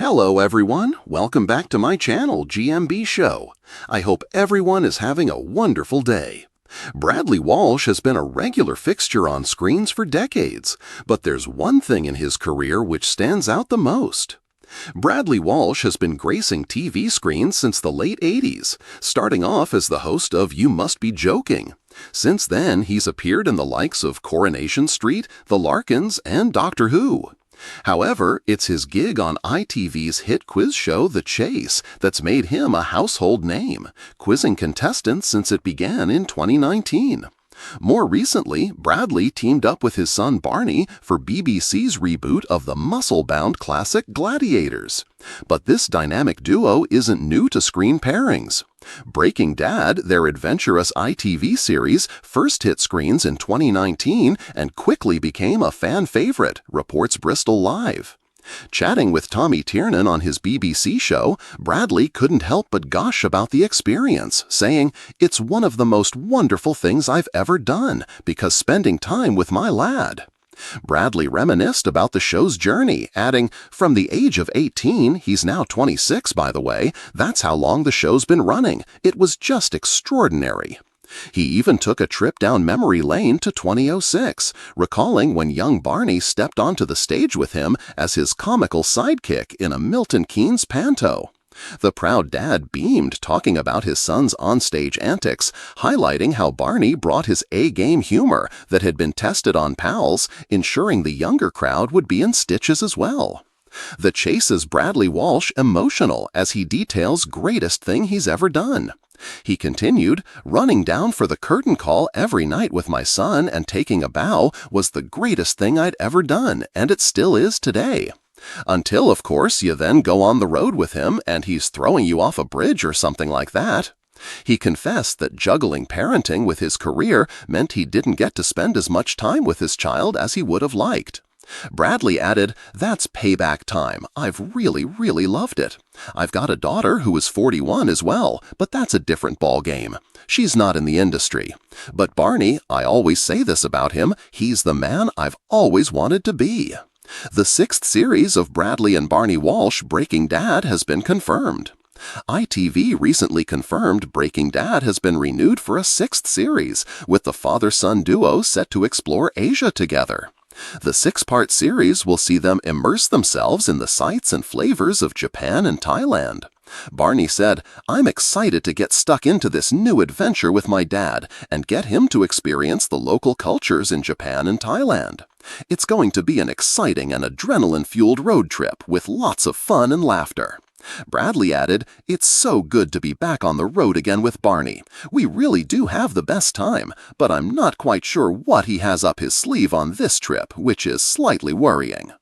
Hello everyone, welcome back to my channel, GMB SHOW. I hope everyone is having a wonderful day. Bradley Walsh has been a regular fixture on screens for decades, but there's one thing in his career which stands out the most. Bradley Walsh has been gracing TV screens since the late 80s, starting off as the host of You Must Be Joking. Since then, he's appeared in the likes of Coronation Street, The Larkins, and Doctor Who. However, it's his gig on ITV's hit quiz show The Chase that's made him a household name, quizzing contestants since it began in 2019. More recently, Bradley teamed up with his son Barney for BBC's reboot of the muscle-bound classic Gladiators. But this dynamic duo isn't new to screen pairings. Breaking Dad, their adventurous ITV series, first hit screens in 2019 and quickly became a fan favorite, reports Bristol Live. Chatting with Tommy Tiernan on his BBC show, Bradley couldn't help but gush about the experience, saying, "It's one of the most wonderful things I've ever done, because spending time with my lad." Bradley reminisced about the show's journey, adding, "From the age of 18, he's now 26 by the way, that's how long the show's been running. It was just extraordinary." He even took a trip down memory lane to 2006, recalling when young Barney stepped onto the stage with him as his comical sidekick in a Milton Keynes panto. The proud dad beamed talking about his son's onstage antics, highlighting how Barney brought his A-game humor that had been tested on pals, ensuring the younger crowd would be in stitches as well. The Chase's Bradley Walsh emotional as he details greatest thing he's ever done. He continued, "Running down for the curtain call every night with my son and taking a bow was the greatest thing I'd ever done, and it still is today. Until, of course, you then go on the road with him and he's throwing you off a bridge or something like that." He confessed that juggling parenting with his career meant he didn't get to spend as much time with his child as he would have liked. Bradley added, "That's payback time. I've really loved it. I've got a daughter who is 41 as well, but that's a different ball game. She's not in the industry. But Barney, I always say this about him, he's the man I've always wanted to be." The 6th series of Bradley and Barney Walsh, Breaking Dad, has been confirmed. ITV recently confirmed Breaking Dad has been renewed for a 6th series, with the father-son duo set to explore Asia together. The 6-part series will see them immerse themselves in the sights and flavors of Japan and Thailand. Barney said, "I'm excited to get stuck into this new adventure with my dad and get him to experience the local cultures in Japan and Thailand. It's going to be an exciting and adrenaline-fueled road trip with lots of fun and laughter." Bradley added, "It's so good to be back on the road again with Barney. We really do have the best time, but I'm not quite sure what he has up his sleeve on this trip, which is slightly worrying."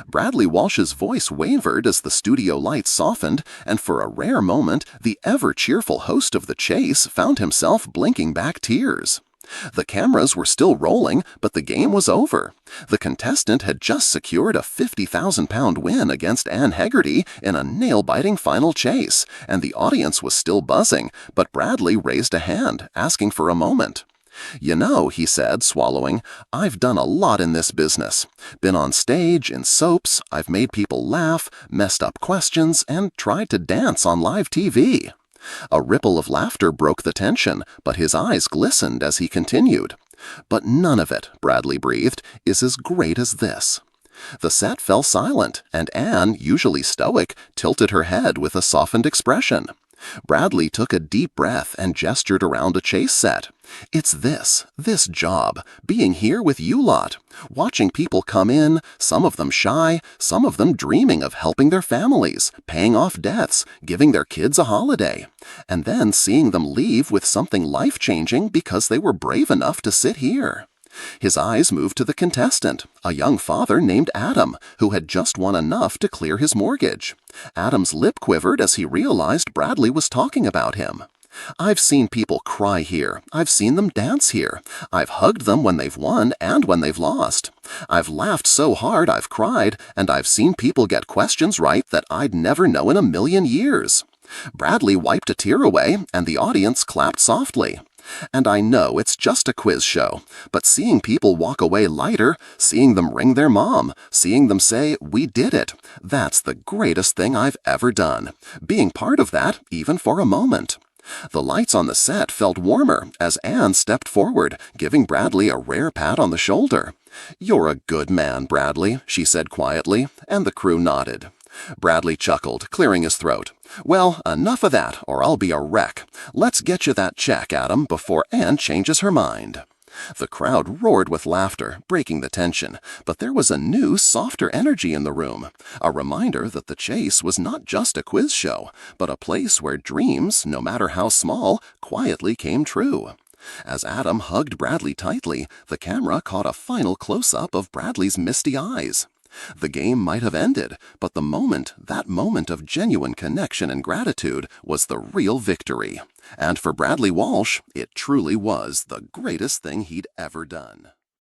Bradley Walsh's voice wavered as the studio lights softened, and for a rare moment, the ever-cheerful host of The Chase found himself blinking back tears. The cameras were still rolling, but the game was over. The contestant had just secured a £50,000 win against Anne Hegarty in a nail-biting final chase, and the audience was still buzzing, but Bradley raised a hand, asking for a moment. "You know," he said, swallowing, "I've done a lot in this business. Been on stage, in soaps, I've made people laugh, messed up questions, and tried to dance on live TV." A ripple of laughter broke the tension, but his eyes glistened as he continued. "But none of it," Bradley breathed, "is as great as this." The set fell silent, and Anne, usually stoic, tilted her head with a softened expression. Bradley took a deep breath and gestured around a chase set. "It's this job, being here with you lot, watching people come in, some of them shy, some of them dreaming of helping their families, paying off debts, giving their kids a holiday, and then seeing them leave with something life-changing because they were brave enough to sit here." His eyes moved to the contestant, a young father named Adam, who had just won enough to clear his mortgage. Adam's lip quivered as he realized Bradley was talking about him. "I've seen people cry here. I've seen them dance here. I've hugged them when they've won and when they've lost. I've laughed so hard I've cried, and I've seen people get questions right that I'd never know in a million years." Bradley wiped a tear away, and the audience clapped softly. And I know it's just a quiz show, but seeing people walk away lighter, seeing them ring their mom, seeing them say, "We did it," that's the greatest thing I've ever done. Being part of that, even for a moment. The lights on the set felt warmer as Anne stepped forward, giving Bradley a rare pat on the shoulder. "You're a good man, Bradley," she said quietly, and the crew nodded. Bradley chuckled, clearing his throat. "Well, enough of that, or I'll be a wreck. Let's get you that check, Adam, before Anne changes her mind." The crowd roared with laughter, breaking the tension, but there was a new, softer energy in the room, a reminder that the chase was not just a quiz show, but a place where dreams, no matter how small, quietly came true. As Adam hugged Bradley tightly, the camera caught a final close-up of Bradley's misty eyes. The game might have ended, but that moment of genuine connection and gratitude was the real victory. And for Bradley Walsh, it truly was the greatest thing he'd ever done.